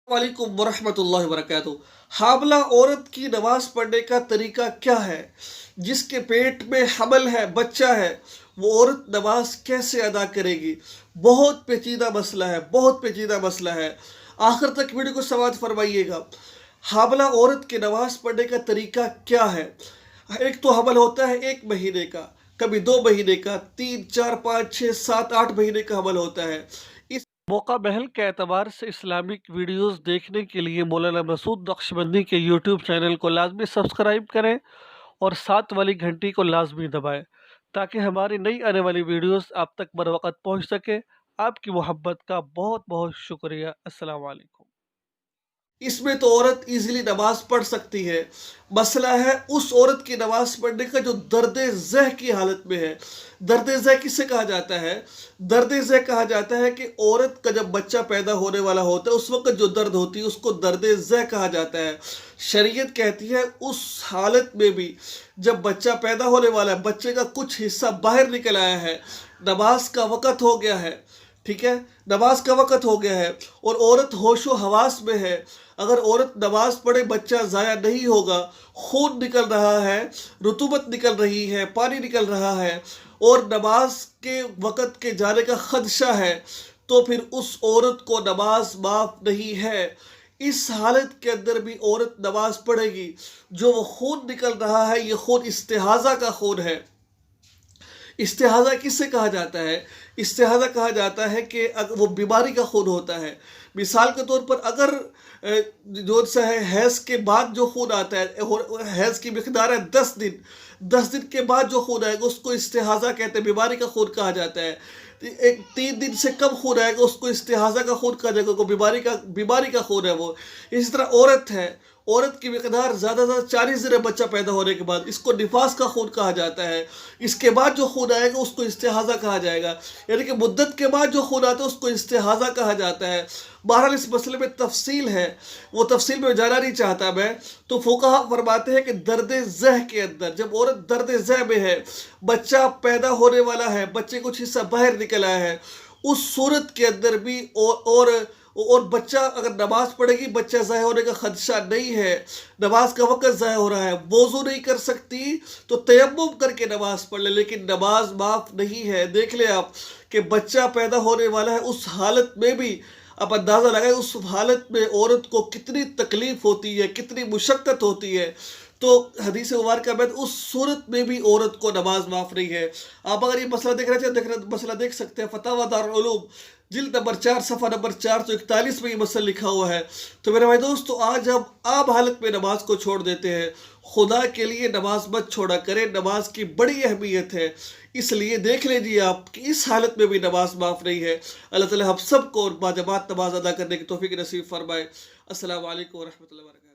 वालेकुम वरहमतुल्लाहि वबरकातुहू। हामला औरत की नमाज पढ़ने का तरीका क्या है? जिसके पेट में हमल है, बच्चा है, वो औरत नमाज कैसे अदा करेगी? बहुत पेचीदा मसला है, बहुत पेचीदा मसला है। आखिर तक वीडियो को समाप्त फरमाइएगा। हामला औरत की नमाज पढ़ने का तरीका क्या है? एक तो हमल होता है 1 महीने का, कभी 2 महीने का, 3, 4, 5, 6, 7, 8 महीने का हमल होता है। इस मौका महल के एतबार से इस्लामिक वीडियोस देखने के लिए मौलाना मसूद नक्शबंदी के यूट्यूब चैनल को लाजमी सब्सक्राइब करें और साथ वाली घंटी को लाजमी दबाएं ताकि हमारी नई आने वाली वीडियोस आप तक बर वक़्त पहुँच सके। आपकी मोहब्बत का बहुत बहुत शुक्रिया। अस्सलाम वालेकुम। इसमें तो औरत इजीली नमाज पढ़ सकती है। मसला है उस औरत की नमाज पढ़ने का जो दर्द ज़ह की हालत में है। दर्द ज़ह किसे कहा जाता है? दर्द ज़ह कहा जाता है कि औरत का जब बच्चा पैदा होने वाला होता है उस वक्त जो दर्द होती है उसको दर्द ज़ह कहा जाता है। शरीयत कहती है उस हालत में भी जब बच्चा पैदा होने वाला है, बच्चे का कुछ हिस्सा बाहर निकल आया है, नमाज का वक़्त हो गया है, ठीक है, नमाज का वक़्त हो गया है और औरत होशो हवास में है। अगर औरत नमाज पढ़े बच्चा ज़ाया नहीं होगा, खून निकल रहा है, रुतूबत निकल रही है, पानी निकल रहा है और नमाज के वक़्त के जाने का ख़दशा है, तो फिर उस औरत को नमाज माफ़ नहीं है। इस हालत के अंदर भी औरत नमाज पढ़ेगी। जो वो खून निकल रहा है ये खून इस्तिहाज़ा का खून है। इस्तिहाज़ा किससे कहा जाता है? इस्तिहाज़ा कहा जाता है कि वो बीमारी का खून होता है। मिसाल के तौर पर अगर जो सा है हैज़ के बाद जो खून आता है और हैज़ की मिक़दार है 10 दिन के बाद जो खून आएगा उसको इस्तिहाज़ा कहते हैं, बीमारी का खून कहा जाता है। 3 दिन से कम खून आएगा उसको इस्तिहाज़ा का खून कहा जाएगा, बीमारी का खून है वो। इसी तरह औरत है, औरत की मिक़दार ज़्यादा से ज़्यादा 40 दिन है बच्चा पैदा होने के बाद, इसको निफास का खून कहा जाता है। इसके बाद जो खून आएगा उसको इस्तिहाज़ा कहा जाएगा, यानी कि मुद्दत के बाद जो खून आता है उसको इस्तिहाज़ा कहा जाता है। बहरहाल इस मसले में तफसील है, वो तफसील में जाना नहीं चाहता मैं। तो फुक़हा फरमाते हैं कि दर्द ज़ह के अंदर जब औरत दर्द ज़ह में है, बच्चा पैदा होने वाला है, बच्चे कुछ हिस्सा बाहर निकल आया है, उस सूरत के अंदर भी और बच्चा अगर नमाज पढ़ेगी बच्चा ज़ाया होने का खदशा नहीं है, नमाज का वक़्त ज़ाया हो रहा है, वज़ू नहीं कर सकती तो तयम्मुम करके नमाज पढ़ ले, लेकिन नमाज माफ़ नहीं है। देख ले आप कि बच्चा पैदा होने वाला है, उस हालत में भी आप अंदाज़ा लगाएं उस हालत में औरत को कितनी तकलीफ़ होती है, कितनी मुशक्क़त होती है। तो हदीस मुबारक में उस सूरत में भी औरत को नमाज माफ़ नहीं है। आप अगर ये मसला देख रहे थे मसला देख सकते हैं, फतावा दारुल उलूम जिल्द नंबर 4 सफ़ा नंबर 441 में ये मसला लिखा हुआ है। तो मेरे भाई दोस्तों आज हम आम हालत में नमाज को छोड़ देते हैं। खुदा के लिए नमाज मत छोड़ा करें, नमाज की बड़ी अहमियत है। इसलिए देख लीजिए आप कि इस हालत में भी नमाज माफ़ नहीं है। अल्लाह ताला हम सबको और बाजमात नमाज अदा करने की तौफीक नसीब फरमाए। अस्सलाम वालेकुम व रहमतुल्लाहि व बरकातहू।